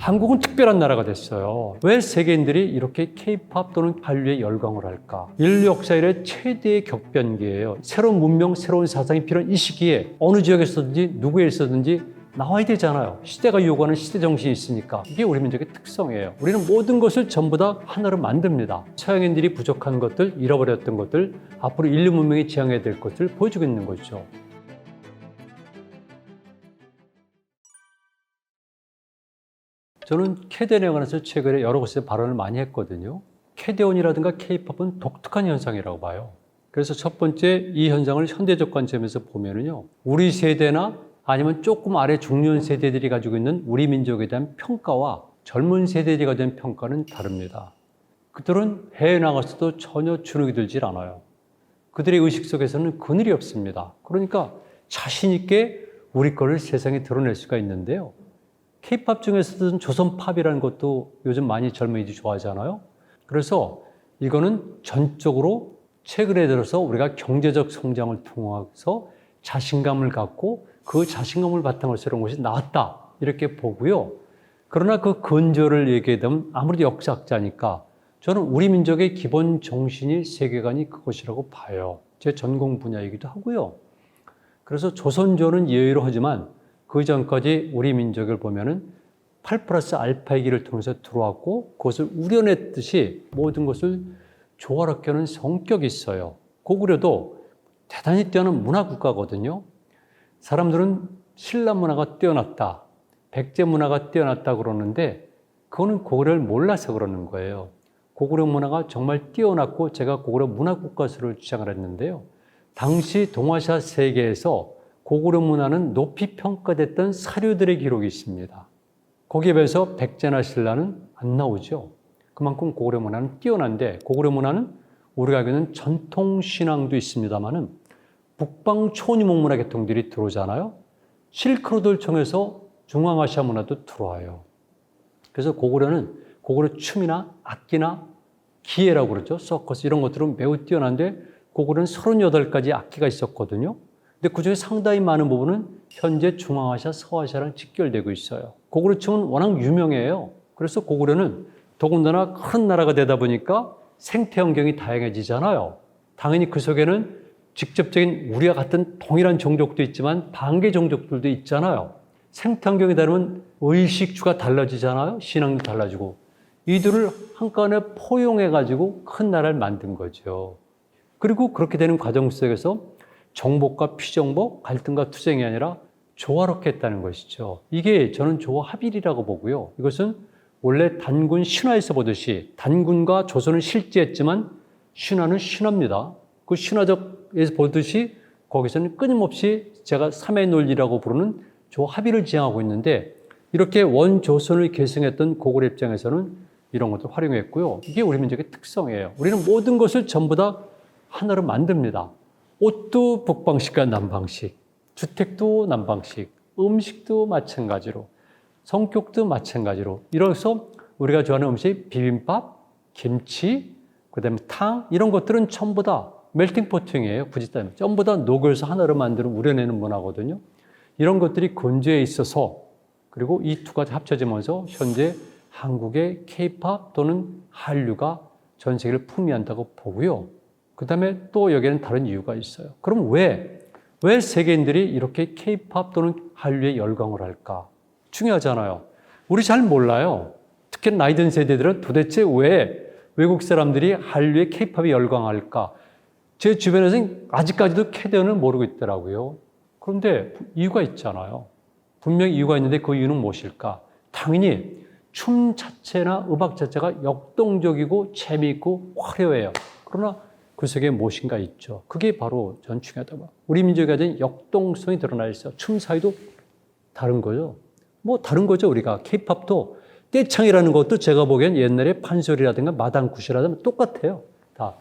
한국은 특별한 나라가 됐어요. 왜 세계인들이 이렇게 K-팝 또는 한류에 열광을 할까? 인류 역사 이래 최대의 격변기예요. 새로운 문명, 새로운 사상이 필요한 이 시기에 어느 지역에서든지 누구에서든지 나와야 되잖아요. 시대가 요구하는 시대 정신이 있으니까. 이게 우리 민족의 특성이에요. 우리는 모든 것을 전부 다 하나로 만듭니다. 서양인들이 부족한 것들, 잃어버렸던 것들, 앞으로 인류 문명이 지향해야 될 것을 보여주고 있는 거죠. 저는 캐대원에 관해서 최근에 여러 곳에서 발언을 많이 했거든요. 캐대원이라든가 K-팝은 독특한 현상이라고 봐요. 그래서 첫 번째 이 현상을 현대적 관점에서 보면은요, 우리 세대나 아니면 조금 아래 중년 세대들이 가지고 있는 우리 민족에 대한 평가와 젊은 세대들이 가지고 있는 평가는 다릅니다. 그들은 해외 나가서도 전혀 주눅이 들질 않아요. 그들의 의식 속에서는 그늘이 없습니다. 그러니까 자신 있게 우리 거를 세상에 드러낼 수가 있는데요. K-팝 중에서도 조선팝이라는 것도 요즘 많이 젊은이들이 좋아하잖아요. 그래서 이거는 전적으로 최근에 들어서 우리가 경제적 성장을 통해서 자신감을 갖고 그 자신감을 바탕으로 새로운 것이 나왔다 이렇게 보고요. 그러나 그 근저를 얘기해 되면 아무래도 역사학자니까 저는 우리 민족의 기본 정신이 세계관이 그것이라고 봐요. 제 전공 분야이기도 하고요. 그래서 조선조는 예외로 하지만 그 전까지 우리 민족을 보면은 8+알파의 길을 통해서 들어왔고 그것을 우려냈듯이 모든 것을 조화롭게 하는 성격이 있어요. 고구려도 대단히 뛰어난 문화 국가거든요. 사람들은 신라 문화가 뛰어났다, 백제 문화가 뛰어났다 그러는데 그거는 고구려를 몰라서 그러는 거예요. 고구려 문화가 정말 뛰어났고 제가 고구려 문화국가수를 주장을 했는데요. 당시 동아시아 세계에서 고구려 문화는 높이 평가됐던 사료들의 기록이 있습니다. 거기에 비해서 백제나 신라는 안 나오죠. 그만큼 고구려 문화는 뛰어난데 고구려 문화는 우리가 알고 있는 전통 신앙도 있습니다만은 북방 초원유목 문화 계통들이 들어오잖아요. 실크로드를 통해서 중앙아시아 문화도 들어와요. 그래서 고구려는 고구려 춤이나 악기나 기예라고 그러죠. 서커스 이런 것들은 매우 뛰어난데 고구려는 38가지 악기가 있었거든요. 근데 그중에 상당히 많은 부분은 현재 중앙아시아, 서아시아랑 직결되고 있어요. 고구려 춤은 워낙 유명해요. 그래서 고구려는 더군다나 큰 나라가 되다 보니까 생태 환경이 다양해지잖아요. 당연히 그 속에는 직접적인 우리와 같은 동일한 종족도 있지만 반개 종족들도 있잖아요. 생태 환경이 다르면 의식주가 달라지잖아요. 신앙도 달라지고. 이들을 한꺼번에 포용해가지고 큰 나라를 만든 거죠. 그리고 그렇게 되는 과정 속에서 정복과 피정복, 갈등과 투쟁이 아니라 조화롭게 했다는 것이죠. 이게 저는 조화합일이라고 보고요. 이것은 원래 단군 신화에서 보듯이 단군과 조선은 실제했지만 신화는 신화입니다. 그 신화적에서 보듯이 거기서는 끊임없이 제가 삼의 논리라고 부르는 조합일을 지향하고 있는데 이렇게 원조선을 계승했던 고구려 입장에서는 이런 것도 활용했고요. 이게 우리 민족의 특성이에요. 우리는 모든 것을 전부 다 하나로 만듭니다. 옷도 북방식과 남방식, 주택도 남방식, 음식도 마찬가지로, 성격도 마찬가지로. 이래서 우리가 좋아하는 음식, 비빔밥, 김치, 그다음에 탕 이런 것들은 전부 다 멜팅 포팅이에요. 굳이 따지면 전부 다 녹여서 하나로 만드는 우려내는 문화거든요. 이런 것들이 근저에 있어서 그리고 이 두 가지 합쳐지면서 현재 한국의 K-팝 또는 한류가 전 세계를 풍미한다고 보고요. 그 다음에 또 여기에는 다른 이유가 있어요. 그럼 왜 세계인들이 이렇게 K-팝 또는 한류에 열광을 할까? 중요하잖아요. 우리 잘 몰라요. 특히 나이 든 세대들은 도대체 왜 외국 사람들이 한류에 K-팝에 열광할까? 제 주변에서는 아직까지도 캐대언을 모르고 있더라고요. 그런데 이유가 있잖아요. 분명히 이유가 있는데 그 이유는 무엇일까? 당연히 춤 자체나 음악 자체가 역동적이고 재미있고 화려해요. 그러나 그 속에 무엇인가 있죠. 그게 바로 전 중요하다고 봐요. 우리 민족이 가진 역동성이 드러나 있어요. 춤 사이도 다른 거죠. 뭐 다른 거죠. 우리가 K-팝도 떼창이라는 것도 제가 보기엔 옛날에 판소리라든가 마당굿이라든가 똑같아요. 다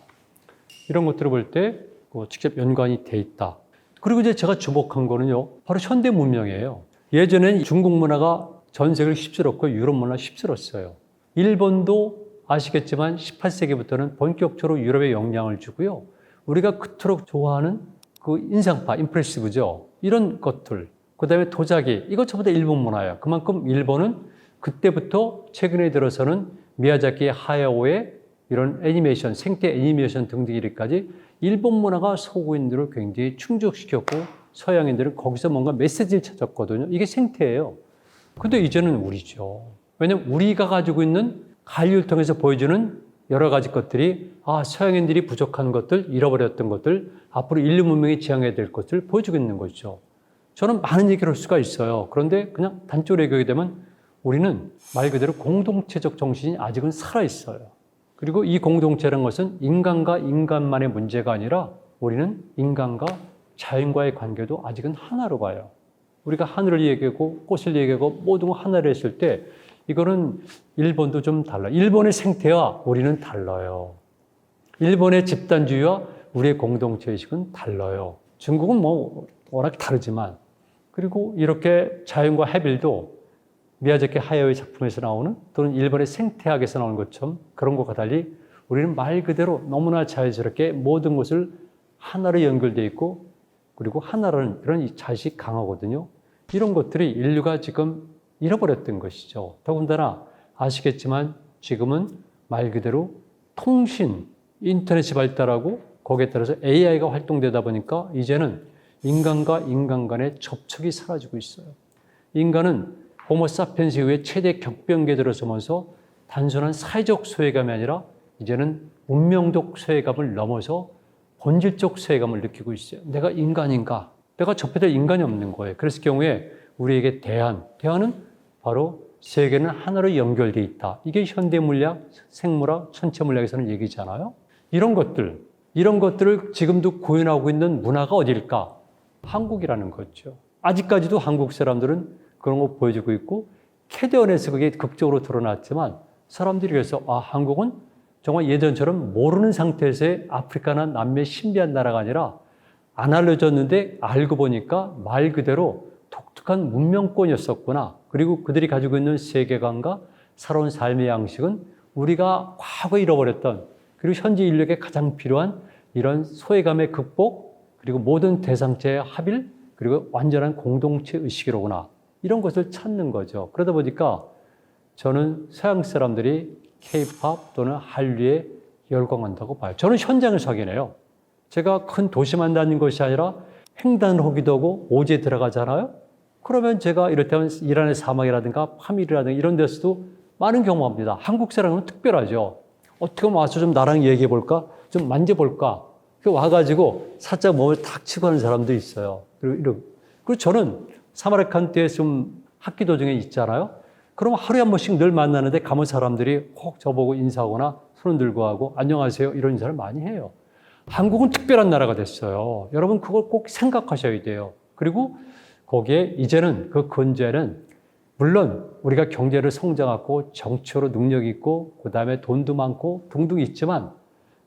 이런 것들을 볼 때 직접 연관이 돼 있다. 그리고 이제 제가 주목한 거는요. 바로 현대 문명이에요. 예전엔 중국 문화가 전 세계를 휩쓸었고 유럽 문화 휩쓸었어요. 일본도 아시겠지만 18세기부터는 본격적으로 유럽에 영향을 주고요. 우리가 그토록 좋아하는 그 인상파, 임프레시브죠. 이런 것들. 그 다음에 도자기. 이것 전부 다 일본 문화예요. 그만큼 일본은 그때부터 최근에 들어서는 미야자키 하야오의 이런 애니메이션, 생태 애니메이션 등등이까지 일본 문화가 서구인들을 굉장히 충족시켰고 서양인들은 거기서 뭔가 메시지를 찾았거든요. 이게 생태예요. 근데 이제는 우리죠. 왜냐하면 우리가 가지고 있는 한류를 통해서 보여주는 여러 가지 것들이 서양인들이 부족한 것들, 잃어버렸던 것들, 앞으로 인류 문명이 지향해야 될 것을 보여주고 있는 거죠. 저는 많은 얘기를 할 수가 있어요. 그런데 그냥 단적으로 얘기하게 되면 우리는 말 그대로 공동체적 정신이 아직은 살아있어요. 그리고 이 공동체라는 것은 인간과 인간만의 문제가 아니라 우리는 인간과 자연과의 관계도 아직은 하나로 봐요. 우리가 하늘을 얘기하고 꽃을 얘기하고 모든 걸 하나로 했을 때 이거는 일본도 좀 달라요. 일본의 생태와 우리는 달라요. 일본의 집단주의와 우리의 공동체의식은 달라요. 중국은 뭐 워낙 다르지만 그리고 이렇게 자연과 해빌도 미야자키 하야오의 작품에서 나오는 또는 일본의 생태학에서 나오는 것처럼 그런 것과 달리 우리는 말 그대로 너무나 자연스럽게 모든 것을 하나로 연결되어 있고 그리고 하나라는 그런 자식이 강하거든요. 이런 것들이 인류가 지금 잃어버렸던 것이죠. 더군다나 아시겠지만 지금은 말 그대로 통신, 인터넷이 발달하고 거기에 따라서 AI가 활동되다 보니까 이제는 인간과 인간 간의 접촉이 사라지고 있어요. 인간은 호모사피엔스 이후에 최대 격변기에 들어서면서 단순한 사회적 소외감이 아니라 이제는 문명적 소외감을 넘어서 본질적 소외감을 느끼고 있어요. 내가 인간인가? 내가 접해될 인간이 없는 거예요. 그랬을 경우에 우리에게 대안은 바로 세계는 하나로 연결되어 있다. 이게 현대물리학, 생물학, 천체물리학에서는 얘기잖아요. 이런 것들을 지금도 구현하고 있는 문화가 어딜까? 한국이라는 거죠. 아직까지도 한국 사람들은 그런 거 보여주고 있고 캐대언에서 그게 극적으로 드러났지만 사람들이 그래서 한국은 정말 예전처럼 모르는 상태에서의 아프리카나 남미의 신비한 나라가 아니라 안 알려졌는데 알고 보니까 말 그대로 독특한 문명권이었었구나. 그리고 그들이 가지고 있는 세계관과 살아온 삶의 양식은 우리가 과거에 잃어버렸던 그리고 현재 인류에게 가장 필요한 이런 소외감의 극복 그리고 모든 대상체의 합일 그리고 완전한 공동체 의식이로구나. 이런 것을 찾는 거죠. 그러다 보니까 저는 서양 사람들이 K-팝 또는 한류에 열광한다고 봐요. 저는 현장에서 확인해요. 제가 큰 도시만 다닌 것이 아니라 횡단을 하기도 하고 오지에 들어가잖아요. 그러면 제가 이럴 때는 이란의 사막이라든가 파밀이라든가 이런 데서도 많은 경험합니다. 한국 사람은 특별하죠. 어떻게 와서 좀 나랑 얘기해 볼까? 좀 만져볼까? 와가지고 살짝 몸을 탁 치고 하는 사람도 있어요. 그리고 저는 사마르칸드에 좀 학기 도중에 있잖아요. 그럼 하루에 한 번씩 늘 만나는데 가면 사람들이 꼭 저보고 인사하거나 손을 들고 하고 안녕하세요 이런 인사를 많이 해요. 한국은 특별한 나라가 됐어요. 여러분 그걸 꼭 생각하셔야 돼요. 그리고 거기에 이제는 그 근제는 물론 우리가 경제를 성장하고 정치로 능력이 있고 그다음에 돈도 많고 등등 있지만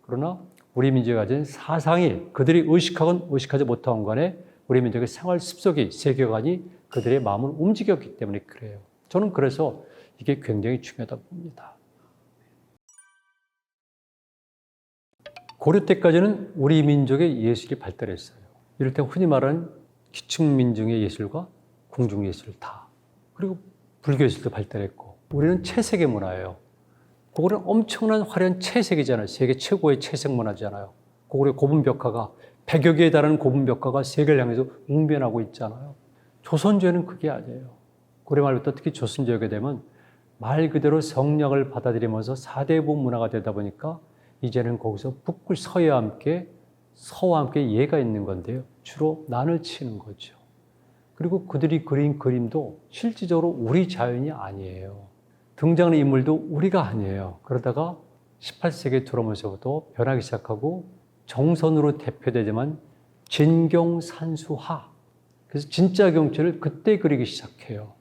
그러나 우리 민족이 가진 사상이 그들이 의식하건 의식하지 못하건 간에 우리 민족의 생활 습속이 세계관이 그들의 마음을 움직였기 때문에 그래요. 저는 그래서 이게 굉장히 중요하다고 봅니다. 고려 때까지는 우리 민족의 예술이 발달했어요. 이럴 때 흔히 말하는 기층민중의 예술과 궁중예술 다. 그리고 불교예술도 발달했고 우리는 채색의 문화예요. 고구려는 엄청난 화려한 채색이잖아요. 세계 최고의 채색 문화잖아요. 고구려 고분벽화가 100여 개에 달하는 고분벽화가 세계를 향해서 웅변하고 있잖아요. 조선조에는 그게 아니에요. 고려 말부터 특히 조선조에 되면 말 그대로 성령을 받아들이면서 4대 부 문화가 되다 보니까 이제는 거기서 북굴 서해와 함께 서와 함께 예가 있는 건데요. 주로 난을 치는 거죠. 그리고 그들이 그린 그림도 실질적으로 우리 자연이 아니에요. 등장하는 인물도 우리가 아니에요. 그러다가 18세기에 들어오면서부터 변하기 시작하고 정선으로 대표되지만 진경산수하. 그래서 진짜 경치를 그때 그리기 시작해요.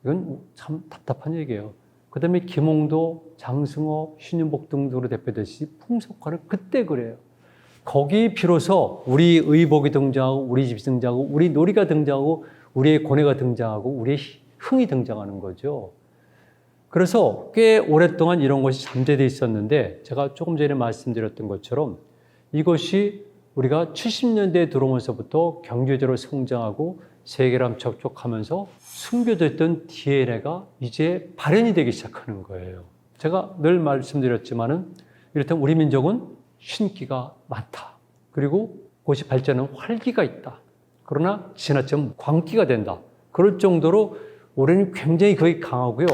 이건 참 답답한 얘기예요. 그 다음에 김홍도, 장승호, 신윤복 등으로 대표되듯이 풍속화를 그때 그래요. 거기 비로소 우리 의복이 등장하고 우리 집이 등장하고 우리 놀이가 등장하고 우리의 고뇌가 등장하고 우리의 흥이 등장하는 거죠. 그래서 꽤 오랫동안 이런 것이 잠재되어 있었는데 제가 조금 전에 말씀드렸던 것처럼 이것이 우리가 70년대에 들어오면서부터 경제적으로 성장하고 세계랑 접촉하면서 숨겨져 있던 DNA가 이제 발현이 되기 시작하는 거예요. 제가 늘 말씀드렸지만은 이렇다면 우리 민족은 신기가 많다. 그리고 그것이 발전하는 활기가 있다. 그러나 지나치면 광기가 된다. 그럴 정도로 올해는 굉장히 거의 강하고요.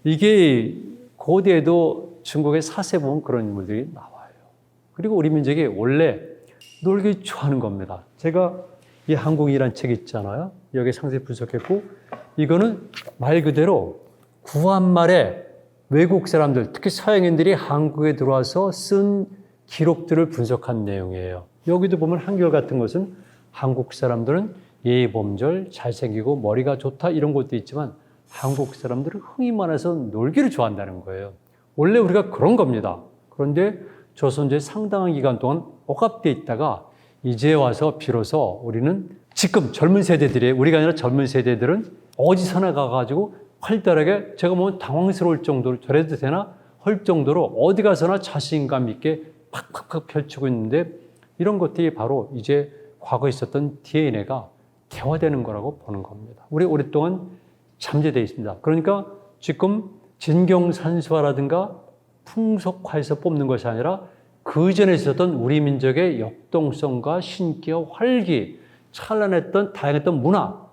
이게 고대에도 중국의 사세 보면 그런 인물들이 나와요. 그리고 우리 민족이 원래 놀기 좋아하는 겁니다. 제가 이 한국이란 책 있잖아요. 여기 상세히 분석했고, 이거는 말 그대로 구한말에 외국 사람들, 특히 서양인들이 한국에 들어와서 쓴 기록들을 분석한 내용이에요. 여기도 보면 한결같은 것은 한국 사람들은 예의범절, 잘생기고 머리가 좋다 이런 것도 있지만 한국 사람들은 흥이 많아서 놀기를 좋아한다는 거예요. 원래 우리가 그런 겁니다. 그런데 조선조에 상당한 기간 동안 억압되어 있다가 이제 와서 비로소 우리는 지금 젊은 세대들이, 우리가 아니라 젊은 세대들은 어디서나 가가지고 활달하게, 제가 보면 당황스러울 정도로 저래도 되나 할 정도로 어디 가서나 자신감 있게 팍팍팍 펼치고 있는데, 이런 것들이 바로 이제 과거에 있었던 DNA가 대화되는 거라고 보는 겁니다. 우리 오랫동안 잠재되어 있습니다. 그러니까 지금 진경산수화라든가 풍속화에서 뽑는 것이 아니라 그 전에 있었던 우리 민족의 역동성과 신기와 활기, 찬란했던 다양했던 문화,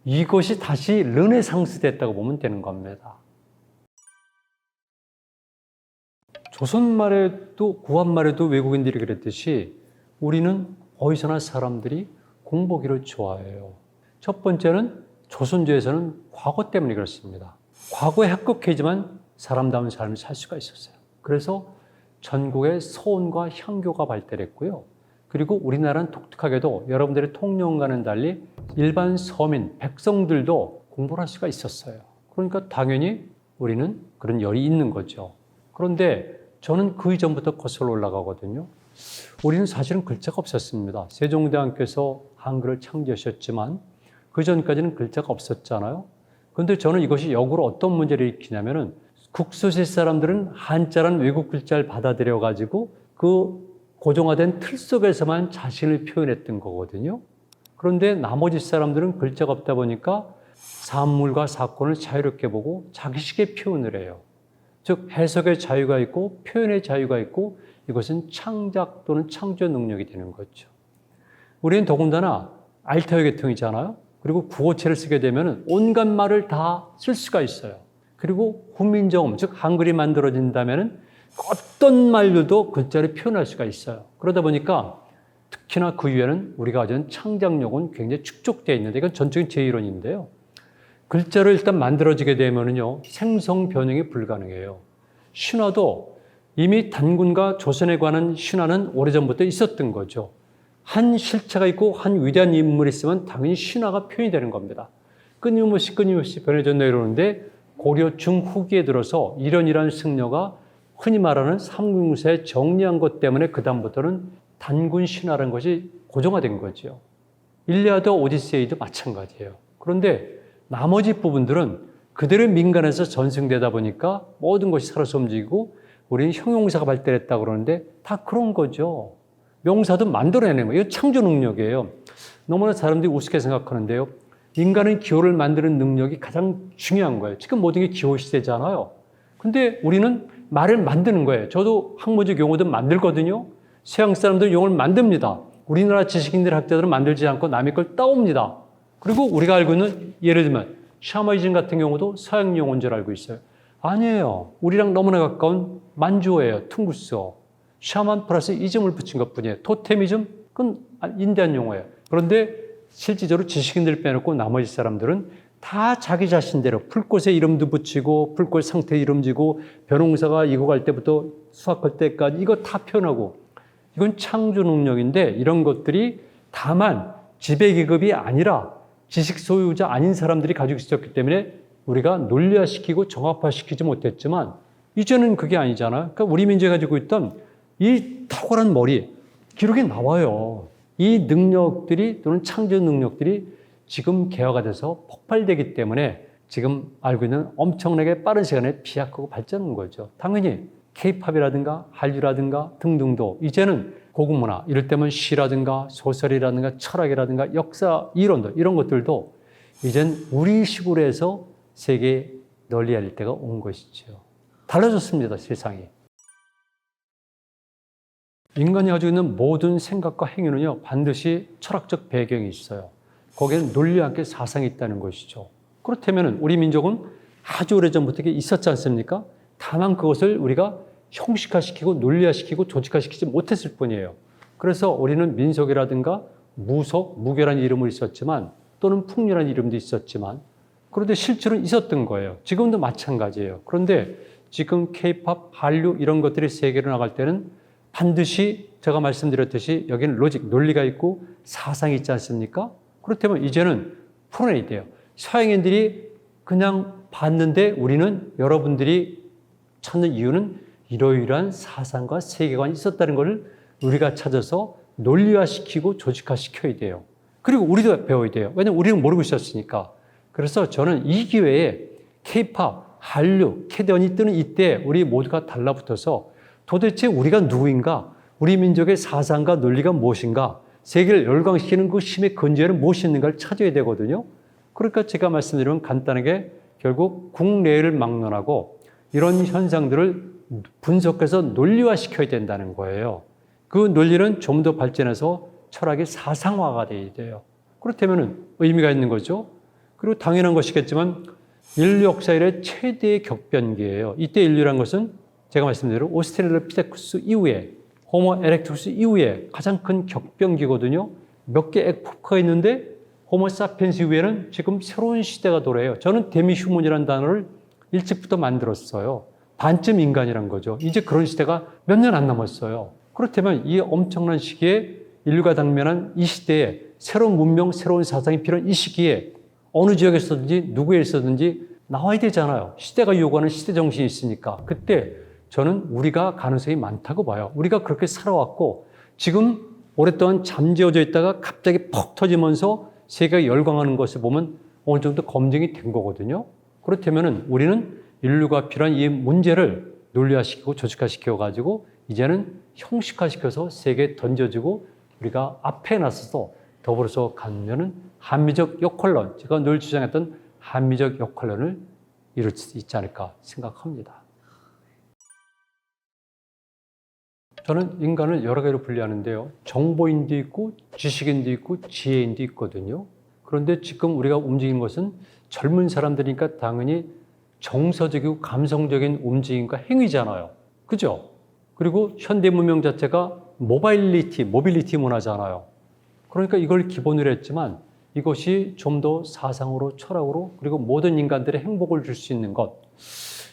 이것이 다시 르네상스 됐다고 보면 되는 겁니다. 조선말에도 구한말에도 외국인들이 그랬듯이 우리는 어디서나 사람들이 공보기를 좋아해요. 첫 번째는 조선조에서는 과거 때문에 그렇습니다. 과거에 합격해지만 사람다운 삶을 살 수가 있었어요. 그래서 전국에 서원과 향교가 발달했고요. 그리고 우리나라는 독특하게도 여러분들의 통념과는 달리 일반 서민, 백성들도 공부를 할 수가 있었어요. 그러니까 당연히 우리는 그런 열이 있는 거죠. 그런데 저는 그 이전부터 거슬러 올라가거든요. 우리는 사실은 글자가 없었습니다. 세종대왕께서 한글을 창제하셨지만 그 전까지는 글자가 없었잖아요. 그런데 저는 이것이 역으로 어떤 문제를 일으키냐면은 국수실 사람들은 한자란 외국 글자를 받아들여가지고 그 고정화된 틀 속에서만 자신을 표현했던 거거든요. 그런데 나머지 사람들은 글자가 없다 보니까 산물과 사건을 자유롭게 보고 자기식의 표현을 해요. 즉 해석의 자유가 있고 표현의 자유가 있고, 이것은 창작 또는 창조 능력이 되는 거죠. 우리는 더군다나 알타여 계통이잖아요. 그리고 구어체를 쓰게 되면 온갖 말을 다 쓸 수가 있어요. 그리고 훈민정음, 즉 한글이 만들어진다면 어떤 말들도 글자를 표현할 수가 있어요. 그러다 보니까 특히나 그 위에는 우리가 가진 창작력은 굉장히 축적되어 있는데, 이건 전적인 제 이론인데요. 글자를 일단 만들어지게 되면요, 생성 변형이 불가능해요. 신화도 이미 단군과 조선에 관한 신화는 오래전부터 있었던 거죠. 한 실체가 있고 한 위대한 인물이 있으면 당연히 신화가 표현이 되는 겁니다. 끊임없이 변해져 내려오는데 고려 중후기에 들어서 이런 승려가 흔히 말하는 삼국유사에 정리한 것 때문에 그다음부터는 단군 신화라는 것이 고정화된 거죠. 일리아드, 오디세이도 마찬가지예요. 그런데 나머지 부분들은 그들의 민간에서 전승되다 보니까 모든 것이 살아서 움직이고, 우리는 형용사가 발달했다고 그러는데 다 그런 거죠. 명사도 만들어내는 거예요. 이거 창조 능력이에요. 너무나 사람들이 우습게 생각하는데요. 인간은 기호를 만드는 능력이 가장 중요한 거예요. 지금 모든 게 기호 시대잖아요. 근데 우리는 말을 만드는 거예요. 저도 학문적 용어도 만들거든요. 서양 사람들은 용어를 만듭니다. 우리나라 지식인들, 학자들은 만들지 않고 남의 걸 따옵니다. 그리고 우리가 알고 있는, 예를 들면 샤머니즘 같은 경우도 서양 용어인 줄 알고 있어요. 아니에요. 우리랑 너무나 가까운 만주어예요. 퉁구스어. 샤만 플러스 이즘을 붙인 것뿐이에요. 토테미즘, 그건 인디안 용어예요. 그런데 실질적으로 지식인들 빼놓고 나머지 사람들은 다 자기 자신대로 풀꽃에 이름도 붙이고 풀꽃 상태 이름 지고 벼농사가 익어갈 때부터 수확할 때까지 이거 다 표현하고, 이건 창조 능력인데, 이런 것들이 다만 지배계급이 아니라 지식 소유자 아닌 사람들이 가지고 있었기 때문에 우리가 논리화시키고 정합화시키지 못했지만, 이제는 그게 아니잖아요. 그러니까 우리 민족이 가지고 있던 이 탁월한 머리, 기록에 나와요. 이 능력들이 또는 창조 능력들이 지금 개화가 돼서 폭발되기 때문에 지금 알고 있는 엄청나게 빠른 시간에 비약하고 발전한 거죠. 당연히 K-팝이라든가 한류라든가 등등도 이제는 고급 문화, 이럴 때면 시라든가 소설이라든가 철학이라든가 역사 이론들, 이런 것들도 이젠 우리식으로 해서 세계에 널리 알릴 때가 온 것이죠. 달라졌습니다, 세상이. 인간이 가지고 있는 모든 생각과 행위는요, 반드시 철학적 배경이 있어요. 거기에는 논리와 함께 사상이 있다는 것이죠. 그렇다면 우리 민족은 아주 오래전부터 이게 있었지 않습니까? 다만 그것을 우리가 형식화시키고 논리화시키고 조직화시키지 못했을 뿐이에요. 그래서 우리는 민속이라든가 무속, 무교라는 이름을 있었지만 또는 풍류라는 이름도 있었지만 그런데 실제로는 있었던 거예요. 지금도 마찬가지예요. 그런데 지금 K-팝, 한류 이런 것들이 세계로 나갈 때는 반드시 제가 말씀드렸듯이 여기는 로직, 논리가 있고 사상이 있지 않습니까? 그렇다면 이제는 풀어내야 돼요. 서양인들이 그냥 봤는데 우리는 여러분들이 찾는 이유는 이러이러한 사상과 세계관이 있었다는 것을 우리가 찾아서 논리화시키고 조직화시켜야 돼요. 그리고 우리도 배워야 돼요. 왜냐하면 우리는 모르고 있었으니까. 그래서 저는 이 기회에 K-팝, 한류, 캐대언이 뜨는 이때 우리 모두가 달라붙어서 도대체 우리가 누구인가? 우리 민족의 사상과 논리가 무엇인가? 세계를 열광시키는 그 힘의 근저에는 무엇이 있는가를 찾아야 되거든요. 그러니까 제가 말씀드리면 간단하게 결국 국내를 막론하고 이런 현상들을 분석해서 논리화시켜야 된다는 거예요. 그 논리는 좀 더 발전해서 철학의 사상화가 돼야 돼요. 그렇다면 의미가 있는 거죠. 그리고 당연한 것이겠지만 인류 역사 이래 최대의 격변기예요. 이때 인류란 것은 제가 말씀드린 오스트랄로피테쿠스 이후에 호모 에렉투스 이후에 가장 큰 격변기거든요. 몇 개 에포크가 있는데 호모 사피엔스 이후에는 지금 새로운 시대가 돌아요. 저는 데미휴먼이라는 단어를 일찍부터 만들었어요. 반쯤 인간이란 거죠. 이제 그런 시대가 몇 년 안 남았어요. 그렇다면 이 엄청난 시기에 인류가 당면한 이 시대에 새로운 문명, 새로운 사상이 필요한 이 시기에 어느 지역에 있었든지 누구에 있었든지 나와야 되잖아요. 시대가 요구하는 시대 정신이 있으니까. 그때 저는 우리가 가능성이 많다고 봐요. 우리가 그렇게 살아왔고 지금 오랫동안 잠재워져 있다가 갑자기 퍽 터지면서 세계가 열광하는 것을 보면 어느 정도 검증이 된 거거든요. 그렇다면 우리는 인류가 필요한 이 문제를 논리화시키고 조직화시켜가지고 이제는 형식화시켜서 세계에 던져지고 우리가 앞에 나서서 더불어서 가면은 한미적 역할론, 제가 늘 주장했던 한미적 역할론을 이룰 수 있지 않을까 생각합니다. 저는 인간을 여러 가지로 분류하는데요. 정보인도 있고 지식인도 있고 지혜인도 있거든요. 그런데 지금 우리가 움직이는 것은 젊은 사람들이니까 당연히 정서적이고 감성적인 움직임과 행위잖아요. 그죠? 그리고 현대 문명 자체가 모빌리티 문화잖아요. 그러니까 이걸 기본으로 했지만 이것이 좀 더 사상으로 철학으로 그리고 모든 인간들의 행복을 줄 수 있는 것.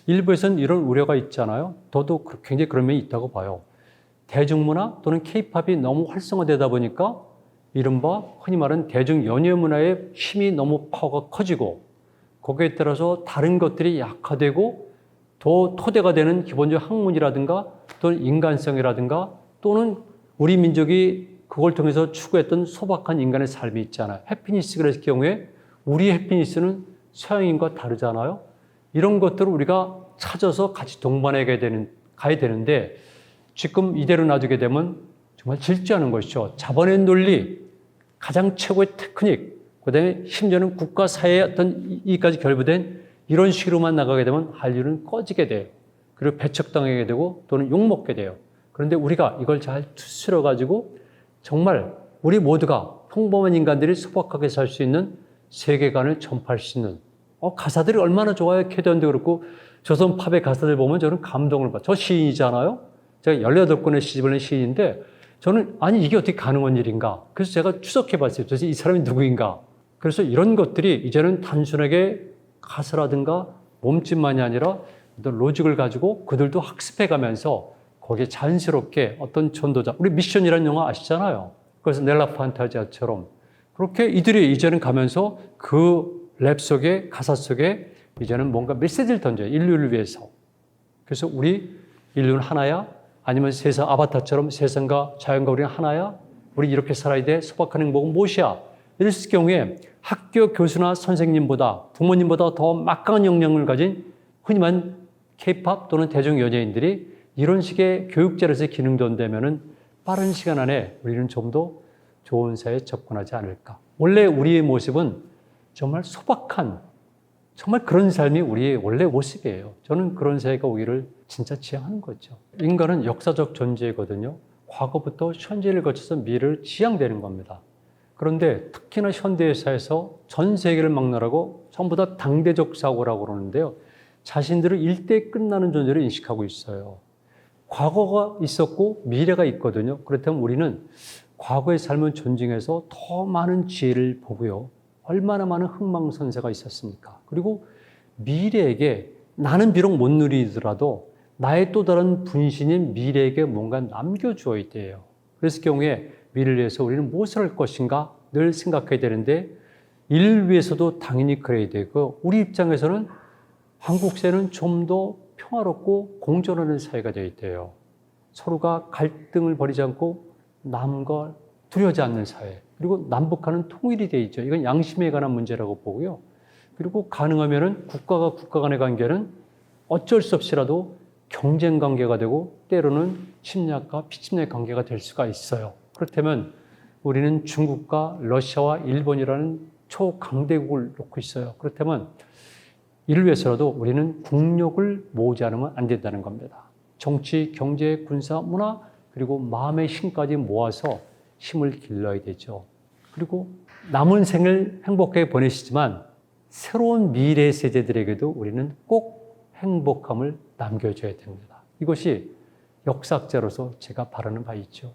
일부에서는 이런 우려가 있잖아요. 저도 굉장히 그런 면이 있다고 봐요. 대중문화 또는 K-팝이 너무 활성화되다 보니까 이른바 흔히 말하는 대중연예문화의 힘이 너무 파워가 커지고 거기에 따라서 다른 것들이 약화되고 더 토대가 되는 기본적 학문이라든가 또는 인간성이라든가 또는 우리 민족이 그걸 통해서 추구했던 소박한 인간의 삶이 있잖아요. 해피니스가 그랬을 경우에 우리의 해피니스는 서양인과 다르잖아요. 이런 것들을 우리가 찾아서 같이 동반해 가야 되는데 지금 이대로 놔두게 되면 정말 질주하는 것이죠. 자본의 논리, 가장 최고의 테크닉, 그다음에 심지어는 국가 사회의 어떤 이까지 결부된 이런 식으로만 나가게 되면 한류는 꺼지게 돼요. 그리고 배척당하게 되고 또는 욕먹게 돼요. 그런데 우리가 이걸 잘 추스려 가지고 정말 우리 모두가 평범한 인간들이 소박하게 살 수 있는 세계관을 전파할 수 있는 가사들이 얼마나 좋아요. 캐던도 그렇고 조선 팝의 가사들 보면 저는 감동을 받아요. 저 시인이잖아요. 제가 18권의 시집을 낸 시인인데 저는 아니 이게 어떻게 가능한 일인가. 그래서 제가 추적해 봤어요. 도대체 이 사람이 누구인가. 그래서 이런 것들이 이제는 단순하게 가사라든가 몸짓만이 아니라 어떤 로직을 가지고 그들도 학습해 가면서 거기에 자연스럽게 어떤 전도자, 우리 미션이라는 영화 아시잖아요. 그래서 넬라 판타지아처럼 그렇게 이들이 이제는 가면서 그 랩 속에 가사 속에 이제는 뭔가 메시지를 던져요. 인류를 위해서. 그래서 우리 인류는 하나야? 아니면 세상 아바타처럼 세상과 자연과 우리는 하나야? 우리 이렇게 살아야 돼? 소박한 행복은 무엇이야? 이랬을 경우에 학교 교수나 선생님보다 부모님보다 더 막강한 역량을 가진 흔히 말하는 K-팝 또는 대중 연예인들이 이런 식의 교육자로서의 기능도 온다면은 빠른 시간 안에 우리는 좀 더 좋은 사회에 접근하지 않을까. 원래 우리의 모습은 정말 소박한, 정말 그런 삶이 우리의 원래 모습이에요. 저는 그런 사회가 오기를 진짜 지향하는 거죠. 인간은 역사적 존재거든요. 과거부터 현재를 거쳐서 미래를 지향되는 겁니다. 그런데 특히나 현대사에서 전 세계를 막론하고 전부 다 당대적 사고라고 그러는데요. 자신들을 일대에 끝나는 존재로 인식하고 있어요. 과거가 있었고 미래가 있거든요. 그렇다면 우리는 과거의 삶을 존중해서 더 많은 지혜를 보고요. 얼마나 많은 흥망성쇠가 있었습니까? 그리고 미래에게 나는 비록 못 누리더라도 나의 또 다른 분신인 미래에게 뭔가 남겨주어야 돼요. 그래서 경우에 미래를 위해서 우리는 무엇을 할 것인가 늘 생각해야 되는데 이를 위해서도 당연히 그래야 되고 우리 입장에서는 한국 사회는 좀 더 평화롭고 공존하는 사회가 되어야 돼요. 서로가 갈등을 벌이지 않고 남과 두려워하지 않는 사회. 그리고 남북한은 통일이 되어 있죠. 이건 양심에 관한 문제라고 보고요. 그리고 가능하면은 국가가 국가 간의 관계는 어쩔 수 없이라도 경쟁 관계가 되고 때로는 침략과 피침략 관계가 될 수가 있어요. 그렇다면 우리는 중국과 러시아와 일본이라는 초강대국을 놓고 있어요. 그렇다면 이를 위해서라도 우리는 국력을 모으지 않으면 안 된다는 겁니다. 정치, 경제, 군사, 문화 그리고 마음의 힘까지 모아서 힘을 길러야 되죠. 그리고 남은 생을 행복하게 보내시지만 새로운 미래 세대들에게도 우리는 꼭 행복함을 남겨줘야 됩니다. 이것이 역사학자로서 제가 바라는 바 있죠.